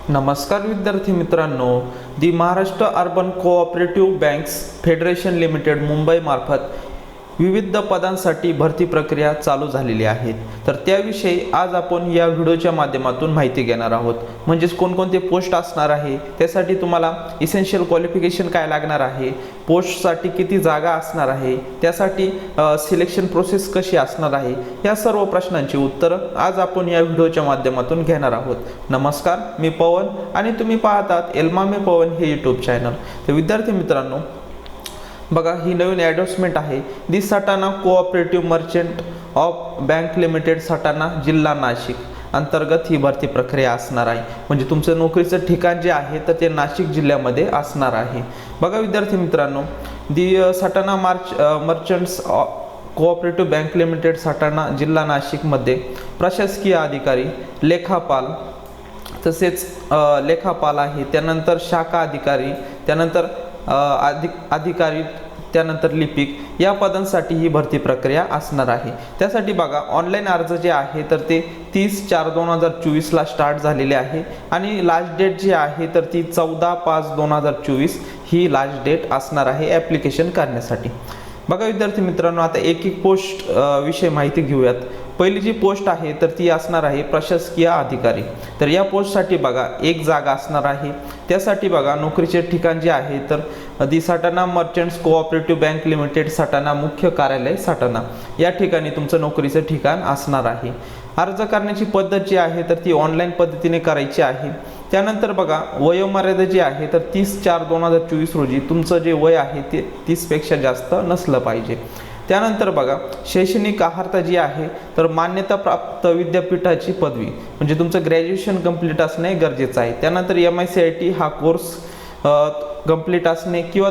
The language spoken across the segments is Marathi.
नमस्कार विद्यार्थी मित्रांनो, the Maharashtra urban cooperative banks federation limited Mumbai मार्फत विविध पदांसाठी भरती प्रक्रिया चालू झालेली आहे। तर त्याविषयी आज आपण या व्हिडिओच्या माध्यमातून माहिती घेणार आहोत। म्हणजेच कोणकोणते पोस्ट असणार आहे, त्यासाठी तुम्हाला इसेन्शियल क्वालिफिकेशन काय लागणार आहे, पोस्टसाठी किती जागा असणार आहे, त्यासाठी सिलेक्शन प्रोसेस कशी असणार आहे, या सर्व प्रश्नांची उत्तरं आज आपण या व्हिडिओच्या माध्यमातून घेणार आहोत। नमस्कार, मी पवन आणि तुम्ही पाहतात एल्मामे पवन हे यूट्यूब चॅनल। तर विद्यार्थी मित्रांनो, बघा ही नवीन ॲडव्हर्टाइजमेंट आहे। The Satana cooperative merchant of bank limited Satana जिल्हा नाशिक अंतर्गत ही भरती प्रक्रिया असणार आहे। म्हणजे तुमचं नोकरीचं ठिकाण जे आहे तर ते नाशिक जिल्ह्यामध्ये असणार आहे। बघा विद्यार्थी मित्रांनो, the Satana merchants cooperative bank limited Satana जिल्हा नाशिकमध्ये प्रशासकीय अधिकारी, लेखापाल, तसेच लेखापाल आहे, त्यानंतर शाखा अधिकारी, त्यानंतर अधिकारी, त्यानंतर लिपिक या पदांसाठी ही भरती प्रक्रिया असणार आहे। त्यासाठी बघा ऑनलाईन अर्ज जे आहे तर ते 30/4/2024 ला स्टार्ट झालेले आहे आणि लास्ट डेट जी आहे तर ती 14/5/2024 ही लास्ट डेट असणार आहे ॲप्लिकेशन करण्यासाठी। बघा विद्यार्थी मित्रांनो, आता एक एक पोस्ट विषयी माहिती घेऊयात। पहिली जी पोस्ट आहे तर ती असणार आहे प्रशासकीय अधिकारी। तर या पोस्टसाठी बघा एक जागा असणार आहे। त्यासाठी बघा नोकरीचे ठिकाण जे आहे तर the Satana merchants cooperative bank limited Satana मुख्य कार्यालय सटाणा या ठिकाणी तुमचं नोकरीचं ठिकाण असणार आहे। अर्ज करण्याची पद्धत जी आहे तर ती ऑनलाईन पद्धतीने करायची आहे। त्यानंतर बघा वयोमर्यादा जी आहे तर 30/4/2024 रोजी तुमचं जे वय आहे ते 30 पेक्षा जास्त नसलं पाहिजे। त्यानंतर बघा शैक्षणिक अर्हता जी आहे तर मान्यता प्राप्त विद्यापीठाची पदवी, म्हणजे तुमचं ग्रॅज्युएशन कंप्लीट असणे गरजेचं आहे। त्यानंतर MICIT हा कोर्स कंप्लीट असणे किंवा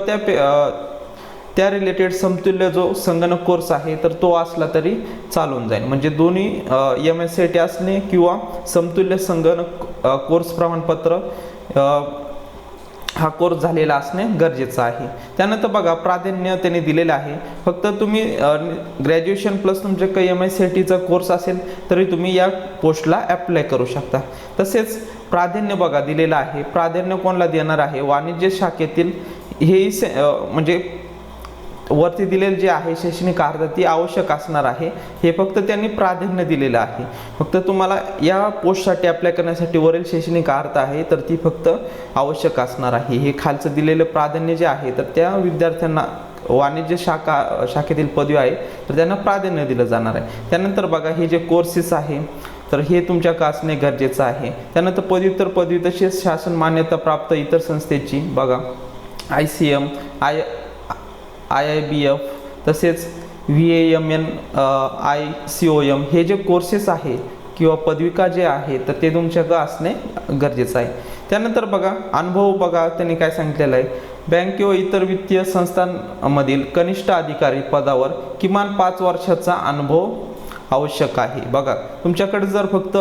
त्या रिलेटेड समतुल्य जो संगणक कोर्स आहे तर तो असला तरी चालून जाईल। म्हणजे दोन्ही MICIT असणे किंवा समतुल्य संगणक कोर्स प्रमाणपत्र हा कोर्स झालेला असणे गरजेचं आहे। त्यानंतर बघा प्राधान्य त्यांनी दिलेलं आहे, फक्त तुम्ही ग्रॅज्युएशन प्लस तुमचे काही MICITचा कोर्स असेल तरी तुम्ही या पोस्टला अप्लाय करू शकता। तसेच प्राधान्य बघा दिलेलं आहे, प्राधान्य कोणाला देणार आहे, वाणिज्य शाखेतील हे म्हणजे वरती दिलेले जे आहे शैक्षणिक अर्हता ती आवश्यक असणार आहे, हे फक्त त्यांनी प्राधान्य दिलेलं आहे। फक्त तुम्हाला या पोस्टसाठी अप्लाय करण्यासाठी वरील शैक्षणिक अर्हता आहे तर ती फक्त आवश्यक असणार आहे। हे खालचं दिलेलं प्राधान्य जे आहे तर त्या विद्यार्थ्यांना वाणिज्य शाखेतील पदवी आहे तर त्यांना प्राधान्य दिलं जाणार आहे। त्यानंतर बघा हे जे कोर्सेस आहे तर हे तुमच्या असणे गरजेचं आहे। त्यानंतर पदव्युत्तर पदवी तसेच शासन मान्यता प्राप्त इतर संस्थेची बघा ICM, IIBF तसेच VAMN, ICOM हे जे कोर्सेस आहे किंवा पदविका जे आहे तर ते तुमच्याकडे असणे गरजेचं आहे। त्यानंतर बघा अनुभव, बघा त्यांनी काय सांगितलेलं आहे, बँक किंवा इतर वित्तीय संस्थांमधील कनिष्ठ अधिकारी पदावर किमान 5 वर्षाचा अनुभव आवश्यक आहे। बघा तुमच्याकडे जर फक्त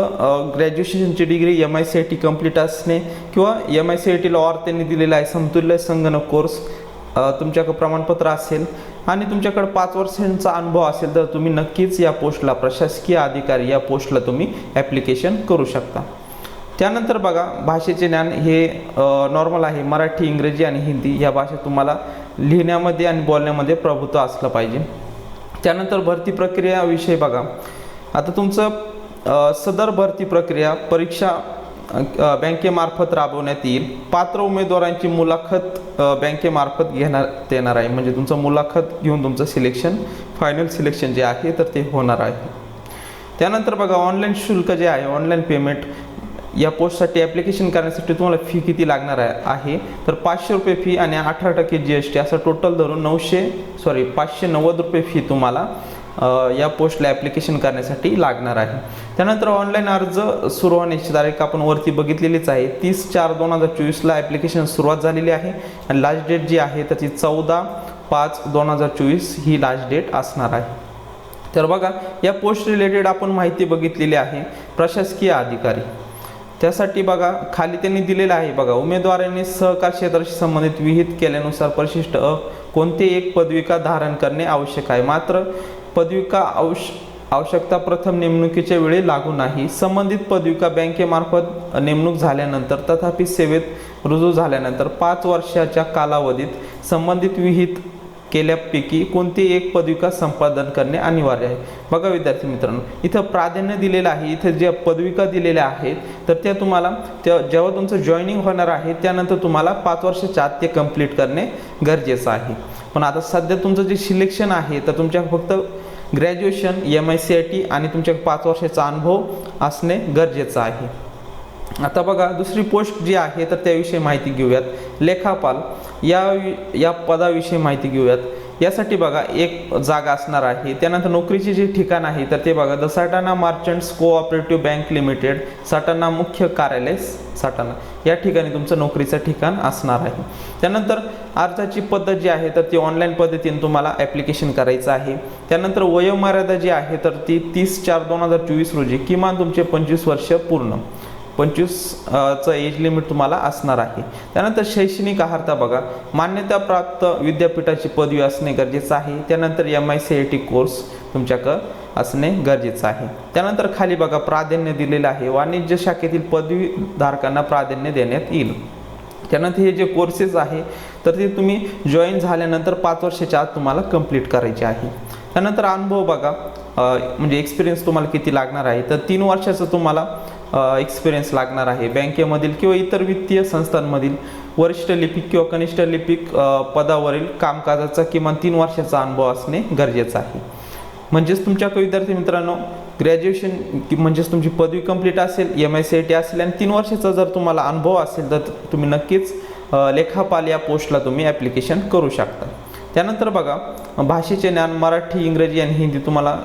ग्रॅज्युएशनची डिग्री MICIT कंप्लीट असणे किंवा MICIT ला ऑर त्यांनी दिलेला आहे समतुल्य संगणक कोर्स तुमच्याकडे प्रमाणपत्र असेल आणि तुमच्याकडे 5 वर्षांचा अनुभव असेल तर तुम्ही नक्कीच या पोस्टला प्रशासकीय अधिकारी या पोस्टला तुम्ही ॲप्लिकेशन करू शकता। त्यानंतर बघा भाषेचे ज्ञान हे नॉर्मल आहे, मराठी, इंग्रजी आणि हिंदी या भाषा तुम्हाला लिहिण्यामध्ये आणि बोलण्यामध्ये प्रभुत्व असलं पाहिजे। त्यानंतर भरती प्रक्रियाविषयी बघा, आता तुमचं सदर भरती प्रक्रिया परीक्षा बँकेमार्फत राबवण्यात येईल। पात्र उमेदवारांची मुलाखत बँकेमार्फत घेण्यात येणार आहे, म्हणजे तुमचं मुलाखत घेऊन तुमचं सिलेक्शन फायनल सिलेक्शन जे आहे तर ते होणार आहे। त्यानंतर बघा ऑनलाईन शुल्क जे आहे, ऑनलाईन पेमेंट या पोस्टसाठी ॲप्लिकेशन करण्यासाठी तुम्हाला फी किती लागणार आहे तर 500 रुपये फी आणि 18% GST असं टोटल धरून 590 रुपये फी तुम्हाला या पोस्टला ॲप्लिकेशन करण्यासाठी लागणार आहे। त्यानंतर ऑनलाईन अर्ज सुरू होण्याची तारीख आपण वरती बघितलेलीच आहे, 30/4/2024 ला ॲप्लिकेशन सुरुवात झालेली आहे आणि लास्ट डेट जी आहे तर ती 14/5/2024 ही लास्ट डेट असणार आहे। तर बघा या पोस्ट रिलेटेड आपण माहिती बघितलेली आहे। प्रशासकीय अधिकारी त्यासाठी बघा खाली त्यांनी दिलेलं आहे, बघा उमेदवारांनी सहकार क्षेत्राशी संबंधित विहित केल्यानुसार परिशिष्ट कोणते एक पदविका धारण करणे आवश्यक आहे। मात्र पदविका आवश्यकता प्रथम नेमणुकीच्या वेळी लागू नाही. संबंधित पदविका बँकेमार्फत नेमणूक झाल्यानंतर तथापि सेवेत रुजू झाल्यानंतर 5 वर्षाच्या कालावधीत संबंधित विहित केल्यापैकी कोणती एक पदविका संपादन करणे अनिवार्य आहे. बघा विद्यार्थी मित्रांनो, इथं प्राधान्य दिलेलं आहे. इथं ज्या पदविका दिलेल्या आहेत तर त्या तुम्हाला जेव्हा तुमचं जॉईनिंग होणार आहे त्यानंतर तुम्हाला 5 वर्षाच्या आत ते कंप्लीट करणे गरजेचं आहे. पण आता सध्या तुमचं जे सिलेक्शन आहे तर तुमच्या फक्त ग्रॅज्युएशन, MICIT आणि तुमच्या 5 वर्षाचा अनुभव असणे गरजेचं आहे. आता बघा दुसरी पोस्ट जी आहे तर त्याविषयी माहिती घेऊयात. लेखापाल या पदाविषयी माहिती घेऊयात. यासाठी बघा एक जागा असणार आहे. त्यानंतर नोकरीचे जे ठिकाण आहे तर ते बघा the Satana merchants cooperative bank limited, Satana मुख्य कार्यालय सटाणा, या ठिकाणी तुमचं नोकरीचं ठिकाण असणार आहे. त्यानंतर अर्जाची पद्धत जी आहे तर ती ऑनलाईन पद्धतीने तुम्हाला ॲप्लिकेशन करायचं आहे. त्यानंतर वयोमर्यादा जी आहे तर ती 30/4/2024 रोजी किमान तुमचे 25 वर्ष पूर्ण 25चं एज लिमिट तुम्हाला असणार आहे. त्यानंतर शैक्षणिक अर्हता बघा मान्यताप्राप्त विद्यापीठाची पदवी असणे गरजेचं आहे. त्यानंतर MICIT कोर्स तुमच्याकडं असणे गरजेचं आहे. त्यानंतर खाली बघा प्राधान्य दिलेलं आहे. वाणिज्य शाखेतील पदवीधारकांना प्राधान्य देण्यात येईल. त्यानंतर हे जे कोर्सेस आहे तर ते तुम्ही जॉईन झाल्यानंतर 5 वर्षाच्या आत तुम्हाला कंप्लीट करायचे आहे. त्यानंतर अनुभव बघा म्हणजे एक्सपिरियन्स तुम्हाला किती लागणार आहे तर 3 वर्षाचं तुम्हाला एक्सपिरियन्स लागणार आहे. बँकेमधील किंवा इतर वित्तीय संस्थांमधील वरिष्ठ लिपिक किंवा कनिष्ठ लिपिक पदावरील कामकाजाचा किमान 3 वर्षाचा अनुभव असणे गरजेचं आहे. म्हणजेच तुमच्याकडे विद्यार्थी मित्रांनो ग्रॅज्युएशन म्हणजेच तुमची पदवी कंप्लीट असेल, MICIT असेल आणि 3 वर्षाचा जर तुम्हाला अनुभव असेल तर तुम्ही नक्कीच लेखापाल या पोस्टला तुम्ही ॲप्लिकेशन करू शकता. त्यानंतर बघा भाषेचे ज्ञान मराठी, इंग्रजी आणि हिंदी तुम्हाला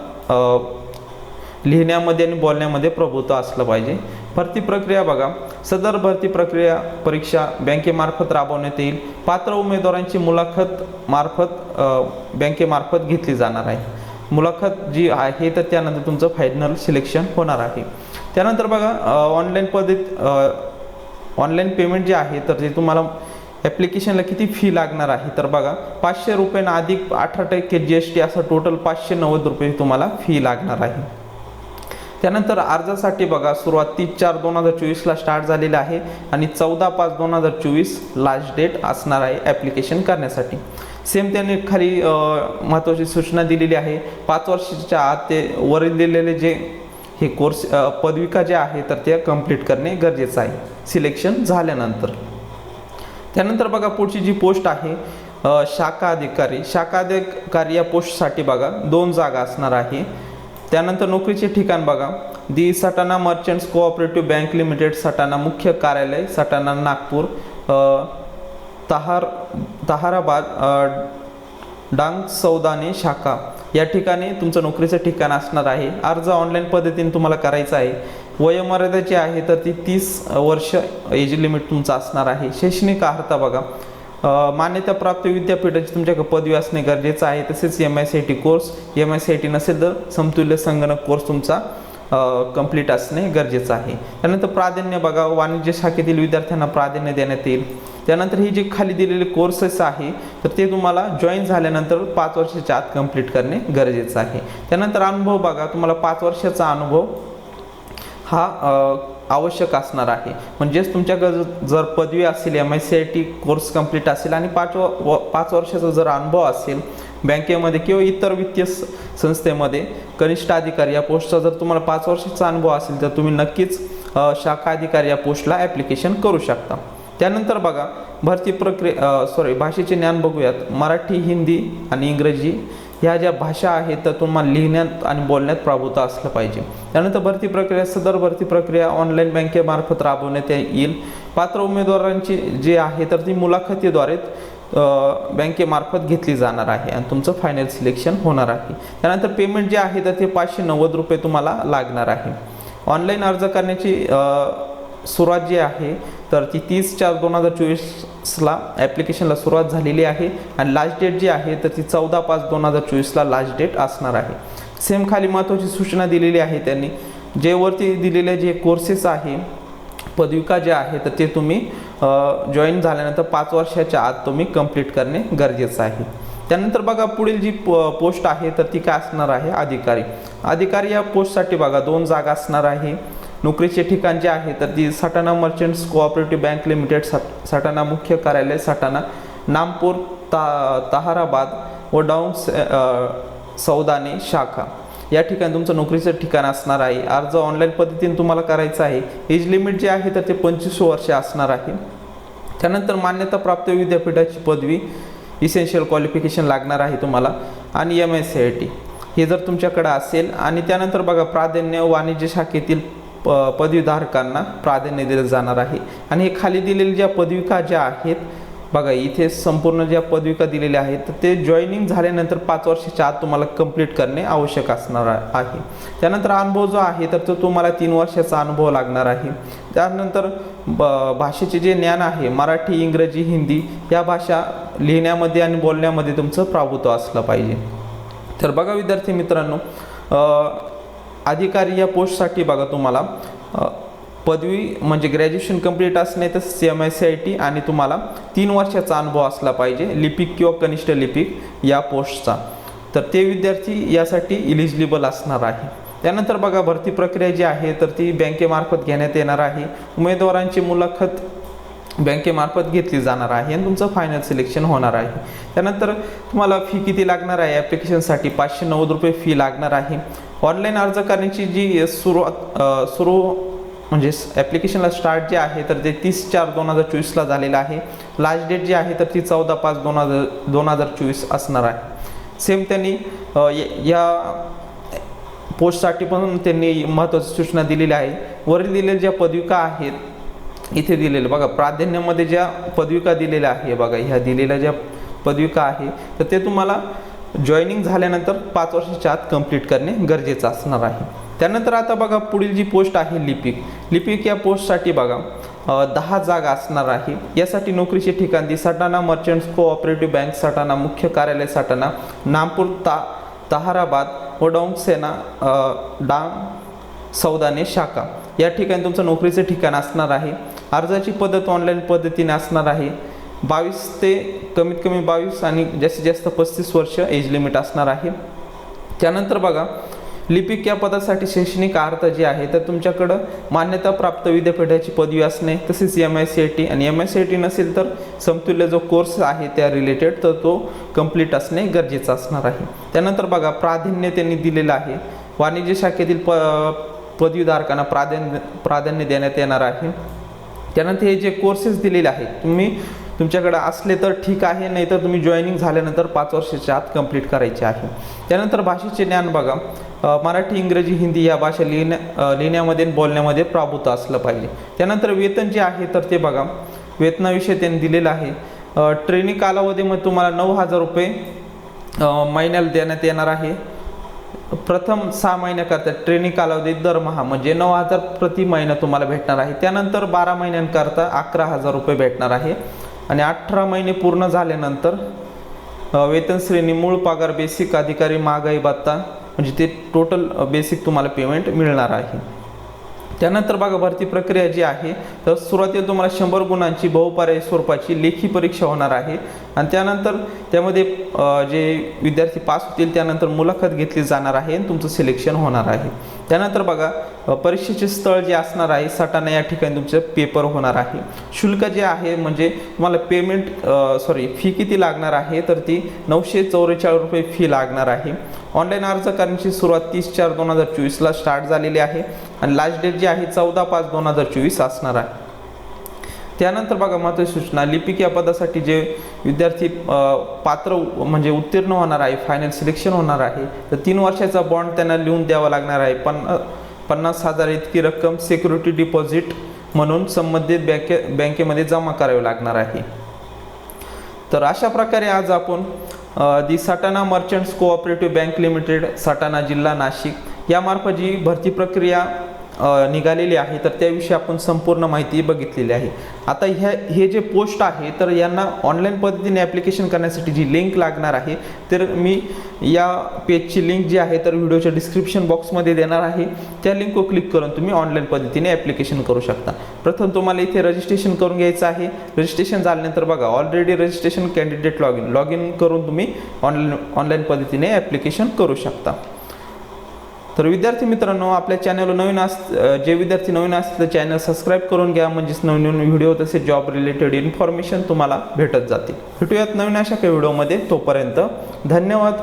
लिहिण्यामध्ये आणि बोलण्यामध्ये प्रभुत्व असलं पाहिजे. भरती प्रक्रिया बघा सदर भरती प्रक्रिया परीक्षा बँकेमार्फत राबवण्यात येईल. पात्र उमेदवारांची मुलाखत बँकेमार्फत घेतली जाणार आहे. मुलाखत जी आहे तर त्यानंतर तुमचं फायनल सिलेक्शन होणार आहे. त्यानंतर बघा ऑनलाईन पेमेंट जे आहे तर ते तुम्हाला ॲप्लिकेशनला किती फी लागणार आहे तर बघा 500 रुपयांना अधिक 18% GST असं टोटल 590 रुपये तुम्हाला फी लागणार आहे. त्यानंतर अर्जासाठी बघा सुरुवात 30/4/2024 स्टार्ट झालेली आहे आणि 14/5/2024 लास्ट डेट असणार आहे ॲप्लिकेशन करण्यासाठी. सेम त्यांनी खाली महत्त्वाची सूचना दिलेली आहे. 5 वर्षाच्या आत ते वरील दिलेले जे हे कोर्स पदविका जे आहे तर ते कंप्लीट करणे गरजेचं आहे सिलेक्शन झाल्यानंतर. त्यानंतर बघा पुढची जी पोस्ट आहे शाखा अधिकारी या पोस्टसाठी बघा 2 जागा असणार आहे. त्यानंतर नोकरीचे ठिकाण बघा the Satana merchants cooperative bank limited, Satana मुख्य कार्यालय सटाणा नागपूर, ताहराबाद डांग सौदाने शाखा या ठिकाणी तुमचं नोकरीचं ठिकाण असणार आहे. अर्ज ऑनलाईन पद्धतीने तुम्हाला करायचा आहे. वयोमर्यादा जी आहे तर ती 30 वर्ष एज लिमिट तुमचं असणार आहे. शैक्षणिक अर्हता बघा मान्यताप्राप्त विद्यापीठाची तुमच्याकडे पदवी असणे गरजेचं आहे. तसेच MICIT कोर्स, MICIT नसेल तर समतुल्य संगणक कोर्स तुमचा कंप्लीट असणे गरजेचं आहे. त्यानंतर प्राधान्य बघा वाणिज्य शाखेतील विद्यार्थ्यांना प्राधान्य देण्यात येईल. त्यानंतर ही जे खाली दिलेले कोर्सेस आहे तर ते तुम्हाला जॉईन झाल्यानंतर 5 वर्षाच्या आत कंप्लीट करणे गरजेचं आहे. त्यानंतर अनुभव बघा तुम्हाला 5 वर्षाचा अनुभव हा आवश्यक असणार आहे. म्हणजेच तुमच्याकडे जर पदवी असेल, MICIT कोर्स कंप्लीट असेल आणि 5 वर्षाचा जर अनुभव असेल बँकेमध्ये किंवा इतर वित्तीय संस्थेमध्ये कनिष्ठ अधिकारी या पोस्टचा जर तुम्हाला 5 वर्षाचा अनुभव असेल तर तुम्ही नक्कीच शाखा अधिकारी या पोस्टला ॲप्लिकेशन करू शकता. त्यानंतर बघा भरती भाषेचे ज्ञान बघूयात. मराठी, हिंदी आणि इंग्रजी ह्या ज्या भाषा आहेत तर तुम्हाला लिहिण्यात आणि बोलण्यात प्रभुत्व असलं पाहिजे. त्यानंतर सदर भरती प्रक्रिया ऑनलाईन बँकेमार्फत राबवण्यात येईल. पात्र उमेदवारांची जे आहे तर ती मुलाखतीद्वारे बँकेमार्फत घेतली जाणार आहे आणि तुमचं फायनल सिलेक्शन होणार आहे. त्यानंतर पेमेंट जे आहे तर ते 590 रुपये तुम्हाला लागणार आहे. ऑनलाईन अर्ज करण्याची सुरुवात जी आहे तर ती 30/4/2024 ॲप्लिकेशनला सुरुवात झालेली आहे आणि लास्ट डेट जी आहे तर ती 14/5/2024 लास्ट डेट असणार आहे. सेम खाली महत्त्वाची सूचना दिलेली आहे त्यांनी जे वरती दिलेले जे कोर्सेस आहे पदविका जे आहे तर ते तुम्ही जॉईन झाल्यानंतर 5 वर्षाच्या आत तुम्ही कंप्लीट करणे गरजेचं आहे. त्यानंतर बघा पुढील जी पोस्ट आहे तर ती काय असणार आहे, अधिकारी या पोस्टसाठी बघा 2 जागा असणार आहे. नोकरीचे ठिकाण जे आहे तर ती Satana merchants cooperative bank limited, Satana मुख्य कार्यालय सटाणा, नामपूर, ताहराबाद व डाऊन सौदाने शाखा या ठिकाणी तुमचं नोकरीचं ठिकाण असणार आहे. अर्ज ऑनलाईन पद्धतीने तुम्हाला करायचा आहे. एज लिमिट जे आहे तर ते 25 वर्षे असणार आहे. त्यानंतर मान्यताप्राप्त विद्यापीठाची पदवी, इसेन्शियल क्वालिफिकेशन लागणार आहे तुम्हाला, आणि MSCIT हे जर तुमच्याकडे असेल. आणि त्यानंतर बघा प्राधान्य वाणिज्य शाखेतील पदवीधारकांना प्राधान्य दिलं जाणार आहे. आणि हे खाली दिलेल्या ज्या पदविका ज्या आहेत बघा, इथे संपूर्ण ज्या पदविका दिलेल्या आहेत तर ते जॉईनिंग झाल्यानंतर 5 वर्षाच्या आत तुम्हाला कंप्लीट करणे आवश्यक असणार आहे. त्यानंतर अनुभव जो आहे तर तो तुम्हाला 3 वर्षाचा अनुभव लागणार आहे. त्यानंतर भाषेचे जे ज्ञान आहे, मराठी, इंग्रजी, हिंदी या भाषा लिहिण्यामध्ये आणि बोलण्यामध्ये तुमचं प्रभुत्व असलं पाहिजे. तर बघा विद्यार्थी मित्रांनो, अधिकारी या पोस्टसाठी बघा तुम्हाला पदवी म्हणजे ग्रॅज्युएशन कंप्लीट असणे, तसेच MSCIT आणि तुम्हाला 3 वर्षाचा अनुभव असला पाहिजे लिपिक किंवा कनिष्ठ लिपिक या पोस्टचा. तर ते विद्यार्थी यासाठी इलिजिबल असणार आहे. त्यानंतर बघा भरती प्रक्रिया जी आहे तर ती बँकेमार्फत घेण्यात येणार आहे. उमेदवारांची मुलाखत बँकेमार्फत घेतली जाणार आहे आणि तुमचं फायनल सिलेक्शन होणार आहे. त्यानंतर तुम्हाला फी किती लागणार आहे, ॲप्लिकेशनसाठी 590 रुपये फी लागणार आहे. ऑनलाईन अर्ज करण्याची जी सुरू म्हणजे ॲप्लिकेशनला स्टार्ट जे आहे तर ते 30/4/2024 झालेलं आहे. लास्ट डेट जी आहे तर ती 14/5/2024 असणार आहे. सेम त्यांनी या पोस्टसाठी पण त्यांनी महत्त्वाची सूचना दिलेली आहे. वरील दिलेल्या ज्या पदविका आहेत इथे दिलेलं बघा, प्राधान्यामध्ये ज्या पदविका दिलेल्या आहे बघा, ह्या दिलेल्या ज्या पदविका आहे तर ते तुम्हाला जॉईनिंग झाल्यानंतर 5 वर्षाच्या आत कंप्लीट करणे गरजेचं असणार आहे. त्यानंतर आता बघा पुढील जी पोस्ट आहे लिपिक या पोस्टसाठी बघा 10 जागा असणार आहे. यासाठी नोकरीचे ठिकाण the Satana merchants cooperative bank Satana, मुख्य कार्यालय सटाणा, नामपूर, ताहराबाद व डांग सौदाने शाखा या ठिकाणी तुमचं नोकरीचे ठिकाण असणार आहे. अर्जाची पद्धत ऑनलाईन पद्धतीने असणार आहे. 22 ते कमीत कमी 22 आणि जास्तीत जास्त 35 वर्ष एज लिमिट असणार आहे. त्यानंतर बघा लिपिक या पदासाठी शैक्षणिक अर्हता जी आहे तर तुमच्याकडं मान्यताप्राप्त विद्यापीठाची पदवी असणे, तसेच MSCIT आणि MSCIT नसेल तर समतुल्य जो कोर्स आहे त्या रिलेटेड तर तो कंप्लीट असणे गरजेचं असणार आहे. त्यानंतर बघा प्राधान्य त्यांनी दिलेलं आहे. वाणिज्य शाखेतील पदवीधारकांना प्राधान्य देण्यात येणार आहे. त्यानंतर हे जे कोर्सेस दिलेले आहेत तुमच्याकडे असले तर ठीक आहे, नाही तर तुम्ही जॉईनिंग झाल्यानंतर 5 वर्षाच्या आत कंप्लीट करायचे आहे. त्यानंतर भाषेचे ज्ञान बघा, मराठी, इंग्रजी, हिंदी या भाषा लिहिण्यामध्ये आणि बोलण्यामध्ये प्रभुत्व असलं पाहिजे. त्यानंतर वेतन जे आहे तर ते बघा, वेतनाविषयी त्यांनी दिलेलं आहे. ट्रेनिंग कालावधीमध्ये तुम्हाला 9,000 रुपये महिन्याला देण्यात येणार आहे. प्रथम 6 महिन्याकरता ट्रेनिंग कालावधी दरमहा म्हणजे 9,000 प्रति महिना तुम्हाला भेटणार आहे. त्यानंतर 12 महिन्यांकरता 11,000 रुपये भेटणार आहे. आणि 18 महिने पूर्ण झाल्यानंतर वेतन श्रेणी मूळ पगार, बेसिक, अधिकारी, महागाई भत्ता म्हणजे ते टोटल बेसिक तुम्हाला पेमेंट मिळणार आहे. त्यानंतर बघा भरती प्रक्रिया जी आहे तर सुरुवातीला तुम्हाला 100 गुणांची बहुपर्यायी स्वरूपाची लेखी परीक्षा होणार आहे. आणि त्यानंतर त्यामध्ये जे विद्यार्थी पास होतील त्यानंतर मुलाखत घेतली जाणार आहे आणि तुमचं सिलेक्शन होणार आहे. त्यानंतर बघा परीक्षेचे स्थळ जे असणार आहे सटाणा या ठिकाणी तुमचं पेपर होणार आहे. शुल्क जे आहे म्हणजे तुम्हाला फी किती लागणार आहे तर ती 944 रुपये फी लागणार आहे. ऑनलाईन अर्ज करण्याची सुरुवात 30/4/2024 स्टार्ट झालेली आहे आणि लास्ट डेट जी आहे 14/5/2024 असणार आहे. त्यानंतर बघा महत्त्वाची सूचना, लिपिक या पदासाठी जे विद्यार्थी पात्र म्हणजे उत्तीर्ण होणार आहे, फायनल सिलेक्शन होणार आहे तर 3 वर्षाचा बॉन्ड त्यांना लिहून द्यावा लागणार आहे. 50,000 इतकी रक्कम सिक्युरिटी डिपॉझिट म्हणून संबंधित बँकेमध्ये जमा करावी लागणार आहे. तर अशा प्रकारे आज आपण the Satana merchants cooperative bank limited Satana, जिल्हा नाशिक यामार्फत जी भरती प्रक्रिया निघालेली आहे तर त्याविषयी आपण संपूर्ण माहिती बघितलेली आहे. आता हे जे पोस्ट आहे तर यांना ऑनलाईन पद्धतीने ॲप्लिकेशन करण्यासाठी जी लिंक लागणार आहे तर मी या पेजची लिंक जी आहे तर व्हिडिओच्या डिस्क्रिप्शन बॉक्समध्ये देणार आहे. त्या लिंकवर क्लिक करून तुम्ही ऑनलाईन पद्धतीने ॲप्लिकेशन करू शकता. प्रथम तुम्हाला इथे रजिस्ट्रेशन करून घ्यायचं आहे। रजिस्ट्रेशन झाल्यानंतर बघा already registration candidate log in करून तुम्ही ऑनलाईन पद्धतीने ॲप्लिकेशन करू शकता। तर विद्यार्थी मित्रांनो, आपल्या चॅनलवर जे विद्यार्थी नवीन असतील तर चॅनल सबस्क्राईब करून घ्या, म्हणजेच नवीन व्हिडिओ तसेच जॉब रिलेटेड इन्फॉर्मेशन तुम्हाला भेटत जातील। भेटूयात नवीन अशा काही व्हिडिओमध्ये, तोपर्यंत धन्यवाद।